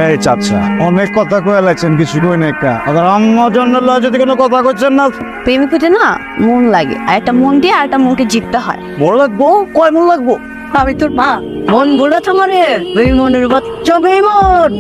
এই চাচা অনেক কথা কয়ে লাগছেন, কিছু কই না একটা আমার জন্য যদি কোনো কথা কইছেন না। প্রেমে পেটে না মন লাগে, আর একটা মন দিয়ে আর একটা মনকে জিততে হয়। মন লাগবো? কয় মন লাগবো? আমি তোর মা, মন বলে তোমারে বেইমনের বাচ্চা বেইমন।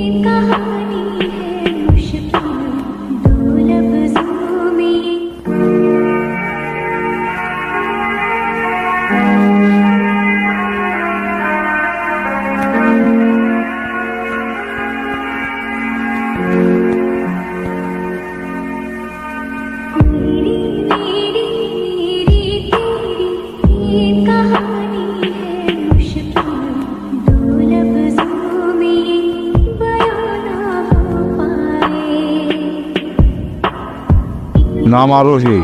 নাম আরোহী,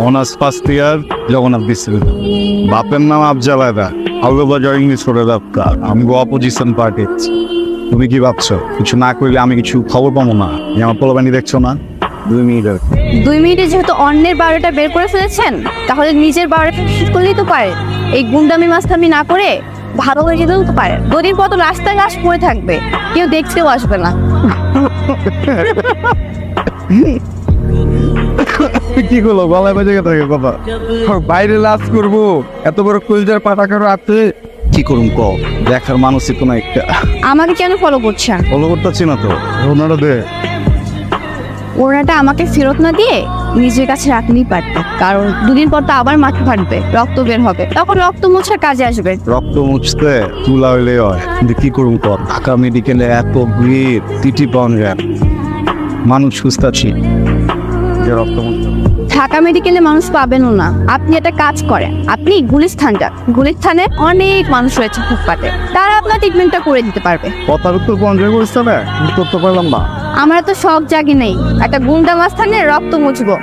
অনার্স ফার্স্ট ইয়ার, জগন্নাথ বিশ্ববিদ্যালয়। বাপের নাম আফজাল আয়দা, আলুবাজার ইংলিশ করে ডাক্তার। আমি অপোজিশন পার্টি। তুমি কি ভাবছো কিছু না করলে আমি কিছু খবর পাবো না? আমার পোলাপানি দেখছো না? 2 মিনিটের 2 মিনিটে যেহেতু অন্যের 12টা বের করে ফেলেছেন, তাহলে নিজের 12টা শেষ করলেই তো পারে। এই গুন্ডামি মাস্তামি না করে ভালো হয়ে যেতেও তো পারে। 2 দিন পর তো রাস্তায় লাশ পড়ে থাকবে, কেউ দেখতেও আসবে না। কি করলো গলায় বাজে থাকে কথা? বাইরে লাজ করবো, এত বড় কলজার পাটাকারও আছে। কি করুন ক, দেখার মানুষই তো না একটা। আমাকে কেন ফলো করছেন? ফলো করতেছি না তো। ওনারা দে ওনাটা আমাকে ফেরত না দিয়ে নিজের কাছে রাখলেই পারতেন, কারণ 2 দিন পর তো আবার মাথা ফাটবে, রক্ত বের হবে, তখন রক্ত মোছার কাজে আসবে। রক্ত মুছতে তুলা হইলে হয়, কিন্তু কি করুন ক, ঢাকা মেডিকেলে এত ভিড়, টিটি পাওয়া যায় না। মানুষ সুস্থ যে রক্ত মুছতে। ঢাকা মেডিকেলে মানুষ পাবেনও না। আপনি একটা কাজ করেন, আপনি গুলিস্থান যান। গুলিস্থানে অনেক মানুষ রয়েছে ফুটপাতে, তারা আপনার ট্রিটমেন্টটা করে দিতে পারবে। কথার উত্তর পঞ্চাশ করছে না, উত্তর তো পারলাম না। আমার তো শখ জাগে নেই একটা গুন্ডা মাস্তানে রক্ত মুছবো।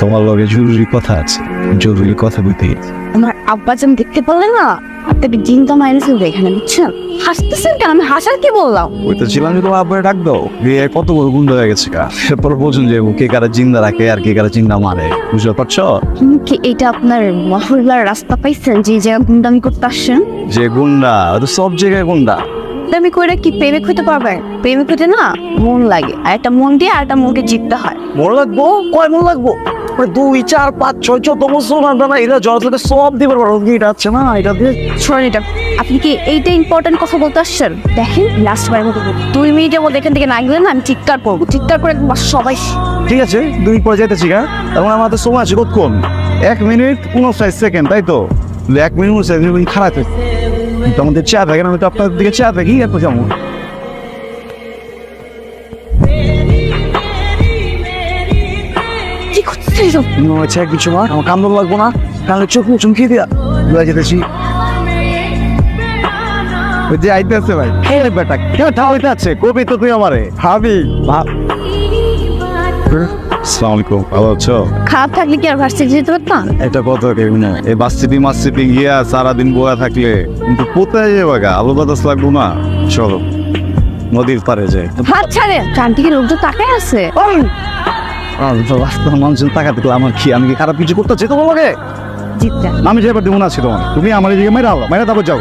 তোমার লগে জরুরি কথা আছে, জরুরি কথা বলতে। আমার আব্বা যেন দেখতে পারলেন না, আপনাকে জিনটা মাইনাস হবে এখানে, বুঝছেন? হাসতেছেন কেন? আমি হাসার কি বললাম? ওই তো ছিলাম যে তোমার আব্বারে ডাক দাও, বিয়ে কত বড় গুন্ডা হয়ে গেছে গা। এরপর বলছেন যে কে কারা জিন্দা রাখে আর কে কারা জিন্দা মারে, বুঝতে পারছো? কি এটা আপনার মহল্লার রাস্তা পাইছেন যে জায়গা গুন্ডামি করতে আসছেন? যে গুন্ডা, ও তো সব জায়গায় গুন্ডা। গুন্ডামি করে কি প্রেমিক হইতে পারবেন? প্রেমিক হইতে না মন লাগে, আর একটা মন দিয়ে আর একটা মনকে জিততে হয়। মন লাগবো? কয় মন লাগবো? 2, 4, 5, 6, 14 বছর না এরা জড়াতে সব দিবার পারো। এটা আছে না, এটা দিয়ে শোনেন, এটা আপনি কি এইটা ইম্পর্টেন্ট কথা বলতে আসছেন? দেখেন লাস্ট বারের মতো 2 মিনিটের মধ্যে এখান থেকে না গেলে না আমি চিৎকার করবো, চিৎকার করে একদম সবাই। ঠিক আছে, 2 মিনিট পরে যাইতেছি গা। তখন আমার হাতে সময় আছে কতক্ষণ? 1 মিনিট 59 সেকেন্ড, তাই তো? 1 মিনিট 59 সেকেন্ড খারাপ হয়েছে। তোমাদের চা থাকে না, আমি তো আপনার দিকে চা থাকি, এত কেমন? কি করতেছেন এসব? আচ্ছা কিছু না, আমার কান্দন লাগবো না, কারণ চোখ চুমকি দিয়া লয়ে যেতেছি। ওই যে আইতেছে ভাই, এই বেটা কেন ঠাউইতে আছে? কবি তো তুই আমারে ভাবি আসসালামু আলাইকুম, ভালো আছো? খারাপ থাকলে কি আর ভার্সিটি যেতে পারতাম? এটা কত কেউ না, এই বাসিপি মাসিপি গিয়া সারাদিন বয়া থাকলে কিন্তু কোথায় যাবে গা? আলু বাতাস লাগবো না? চলো নদীর পারে যাই। হাত ছাড়েন, চারদিকে লোকজন তাকায় আছে। মানুষজন টাকা দেখলে আমার কি, আমি কি খারাপ কিছু করতেছি তোমার লগে? জিততে আমি যে মনে আছি তোমার, তুমি আমার দিকে মেরে আলো মেরে তারপর যাও।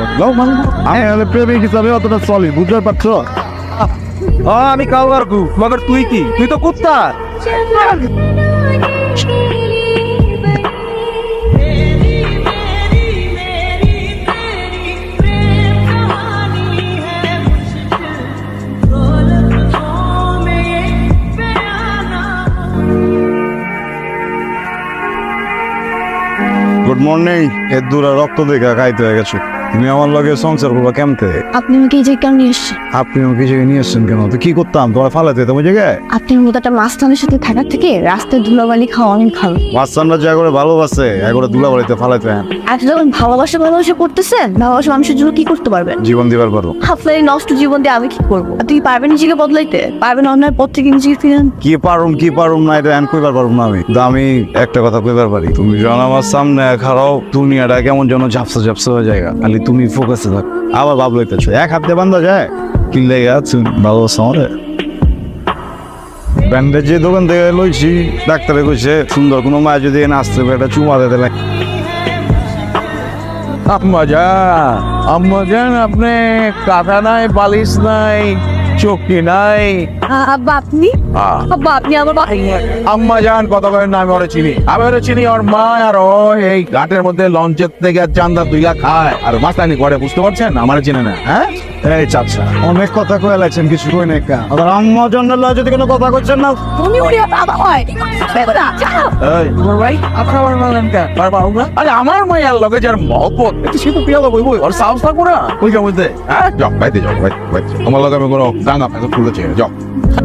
আমি প্রেমিক হিসাবে অতটা সলিড, বুঝতে পারছো? আমি কাউয়ার গু, মগর তুই কি? তুই তো কুত্তা। Good morning. এর দূরে রক্ত দেখা খাইতে হয়ে গেছো। তুমি আমার লগে সংসার করবা কেমতে? আপনি আমাকে এই জায়গায় কেন নিয়ে এসছেন? আপনি আমাকে জায়গায় নিয়ে এসছেন কেন? তো কি করতাম? তোমার ফালাতে তোমার জায়গায়? আপনার মতো একটা মাস্তানের সাথে থাকার থেকে রাস্তায় ধুলাবালি খাওয়া অনেক ভালো। মাস্টাররা যা করে ভালোবাসে, একবারে দুলা বাড়িতে ফালাইতে আপনি যখন ভালোবাসা করতেছেন, ভালোবাসা মানুষের জন্য কি করতে পারবেন? জীবন দিবার পারো। আপনার এই নষ্ট জীবন দিয়ে আমি কি করবো? আপনি কি পারবেন নিজেকে বদলাইতে? পারবেন অন্যায় পথ থেকে নিজেকে ফিরান? কি পারুম না এটা কইবার পারুম না আমি। কিন্তু আমি একটা কথা কইবার পারি, তুমি যখন আমার সামনে খারাও দুনিয়াটা কেমন যেন ঝাপসা ঝাপসা হয়ে যায়, খালি তুমি ফোকাসে থাক। আবার ভাব লইতেছো, এক হাতে বান্ধা যায় কিনলে গেছে ভালোবাসা আমারে। ব্যান্ডেজের দোকান থেকে লইছি, ডাক্তারে কইছে সুন্দর কোনো মায় যদি এখানে আসতে পারে একটা চুমা দিতে লাগে। আম্মা যান আপনি কাঁথা নাই, বালিশ নাই, চোখি নাই। আব্বা আপনি আব্বা আপনি আমার আম্মা যান কথা বলেন না, আমি ওরা চিনি, ওর মা। আর ও এই ঘাটের মধ্যে লঞ্চের থেকে চান্দা তুইলা খায় আর মাস্তানি করে, বুঝতে পারছেন? আমার চিনে না। হ্যাঁ এই চাচা অনেক কথা কয়ে লাগছেন, কিছু কই নাই কা। আর আম্মার জন্য যদি কোনো কথা করছেন না, তুমি উড়িয়া বাবা হয় এই তোমার ভাই আপনার আমার মানেন কা বারবার আমরা আরে আমার মায়ের লগে যার মহব্বত একটু সে তো পিয়ালা বই বই আর সাহস থাকবো না ওই মধ্যে। হ্যাঁ যাও বাইতে যাও, ভাই আমার লগে আমি কোনো দাঙ্গা ফেসা খুলেছে, যাও।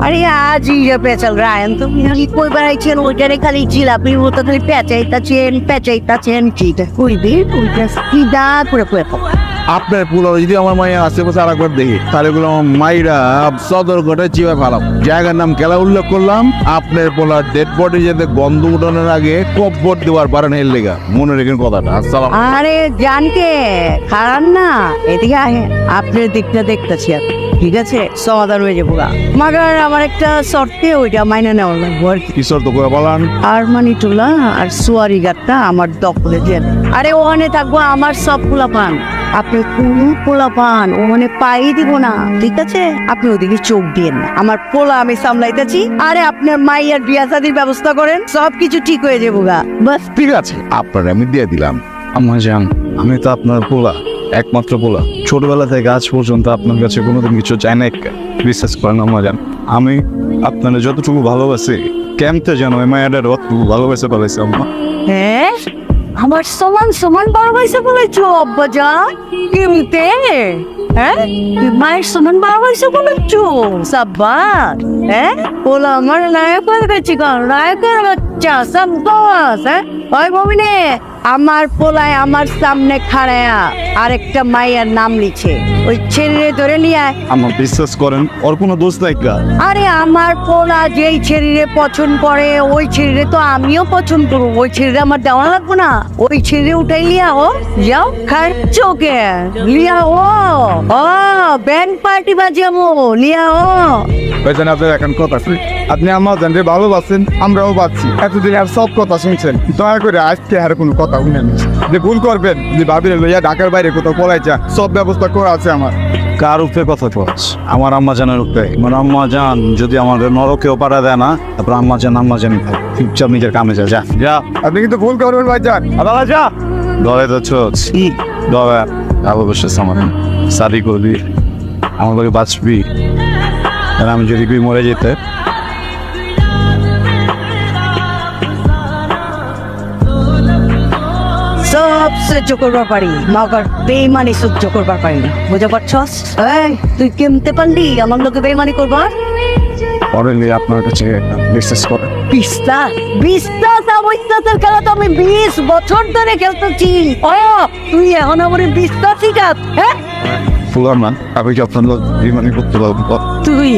अरे आज ही ये पेचल रहा है तो यहाँ कोई बड़ा चेन उधर खाली जिलापी वो तो खाली पेचाइता चेन चीट कोई भी सीधा पूरे पूरे আপনার পুলো যদি আমার মায়ের আশেপাশে আর একবার দেখি তাহলে গুলো আমার মাইরা সদর ঘটে চিপে ফেলাম। জায়গার নাম খেলা উল্লেখ করলাম, আপনার পোলার ডেড বডি যাতে গন্ধ উঠানোর আগে কব্বর দেওয়ার পারেন এর লেগা, মনে রেখেন কথাটা। আসসালাম। अरे जान के খারাপ না এদিকে আহে আপনার দিকটা দেখতেছি আপনি ঠিক আছে সমাধান হয়ে যাবো মাগার আমার একটা শর্তে ওইটা মাইনে নেওয়া লাগবো আর কি। কিশোর তো করে বলান আর মানি টুলা আর সুয়ারি গাটটা আমার দখলে দেন। আরে ওখানে থাকবো আমার সব পোলা পান, আপনি কোনো পোলা পান ওখানে পাই দিব না ঠিক আছে? আপনি ওদিকে চোখ দিয়েন না, আমার পোলা আমি সামলাইতেছি। আরে আপনার মাইয়ার বিয়া শাদির ব্যবস্থা করেন, সব কিছু ঠিক হয়ে যাবো বাস। ঠিক আছে আপনার আমি দিয়ে দিলাম। আম্মা জান আমি তো আপনার পোলা, একমাত্র পোলা। ছোটবেলা থেকে আজ পর্যন্ত আপনার কাছে কোনোদিন কিছু চাই না, বিশ্বাস করেন আম্মা জান। আমি আপনার যতটুকু ভালোবাসি কেমতে যেন ওই মায়ের অতটুকু ভালোবেসে ফেলেছি আম্মা। হ্যাঁ আমার সমান সমান বড় হয়েছে বলেছো আব্বা জান? কেমতে? হ্যাঁ মায়ের সমান বড় হয়েছে বলেছো সাব্বাস? হ্যাঁ বলো আমার নায়ক হয়ে গেছি কারণ নায়কের বাচ্চা সাব্বাস। হ্যাঁ ওই মমিনে আমার পোলায় আমার সামনে খাড়ায়া আরেকটা মায়ের নাম লিখে ওই ছেলে ধরে নিয়ে আয়। আমার বিশ্বাস করেন ওর কোনো দোষ নাই কা। আরে আমার পোলা যেই ছেলেরে পছন্দ করে ওই ছেলেরে তো আমিও পছন্দ করবো, ওই ছেলেরে আমার দেওয়া লাগবো না? ওই ছেলে উঠাই লিয়া ও যাও খাচ্ছোকে লিয়া ও ব্যান্ড পার্টি বাজাবো লিয়া ও। ভাইজান আপনার এখন কথা শুনি, আপনি আমার জানতে ভালোবাসেন, আমরাও বাঁচছি। এতদিন আর সব কথা শুনছেন, দয়া করে আজকে আর কোনো কথা শুনেন যে ভুল করবেন, যে ভাবিলেন লইয়া ঢাকার বাইরে কোথাও পলাই যা, সব ব্যবস্থা করা আছে আমার। কার উপরে কথা কস? আমার আম্মা জানের উপরে। আমার আম্মা জান যদি আমাদের নরকেও পাঠা দেয় না, তারপর আম্মা জানি ভাই চুপচাপ নিজের কামে যা যা। আপনি কিন্তু ভুল করবেন ভাইজান। বাবা যা ধরে তো ছোট ধরে ভালোবাসিস আমার, শাদি করবি, আমার লোকে বাঁচবি। আর আমি যদি তুই মরে যেতে সব সহ্য করবার পারি মাগার বেইমানি সহ্য করবার পারি না, বুঝতে পারছস? এই তুই কেমতে পারলি আমার লোকে বেইমানি করবার? পরে আপনার কাছে বিশ্বাস করে বিশ্বাসের খেলা তো আমি 20 বছর ধরে খেলতেছি। ও তুই এখন আমার বিশ্বাস শিখাত? হ্যাঁ ফুলার মান আমি কি আপনার লোক বিমানি করতে পারবো? তুই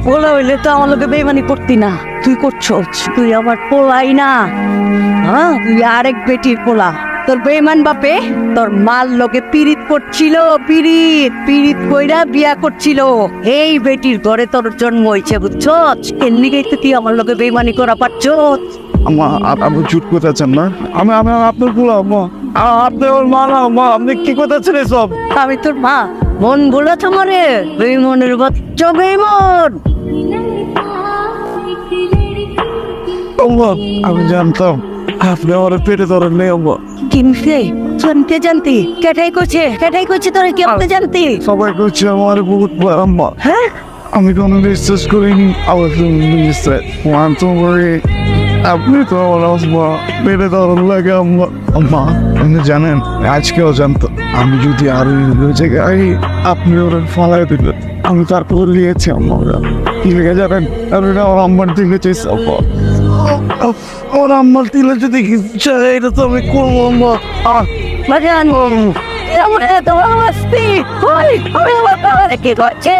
পোলা হইলে তো আমার লোকে বেইমানি করতি না, তুই করছস। তুই আমার পোলাই না, হ্যাঁ তুই আরেক বেটির পোলা। তোর বেইমান বাপে তোর মাল লোকে পিরিত করছিল, পিরিত কইরা বিয়া করছিল। এই বেটির ঘরে তোর জন্ম হয়েছে বুঝছস? এর লিগেই তো তুই আমার লোকে বেইমানি করা পারছস। আম্মা আপনি চুট করতেছেন না, আমি আপনার ফুলা আম্মা, আপনি ওর মা না আম্মা, আপনি কি করতেছেন এসব? আমি তোর মা? মন ভুলে তোমারে বেইমনের বাচ্চা বেইমন। আমি জানতাম আপনি আমার পেটে ধরেন নেই আম্মা। কিমতে জানতে কেটাই করছে তোরা কেমতে জানতে? সবাই করছে আমার বহুত ভয় আম্মা। হ্যাঁ আমি কোনো বিশ্বাস করিনি, আবার আপনি তো আমার আম্মা, পেটে ধরেন লাগে আম্মা। আম্মা আপনি জানেন আজকেও জানতো আমি যদি আরো জায়গায় আপনি ওরা ফালাই দিলেন, আমি তারপর লিয়েছি আম্মা। ওরা কি লেগে যাবেন? আর ওরা আমার আম্মার দিলে চাইছে আম্মা, ওর আম্মার দিলে যদি চাই এটা তো আমি করবো আম্মা। বাজান এমন এত ভালোবাসতি আমি আমার বাবাকে কি করছি?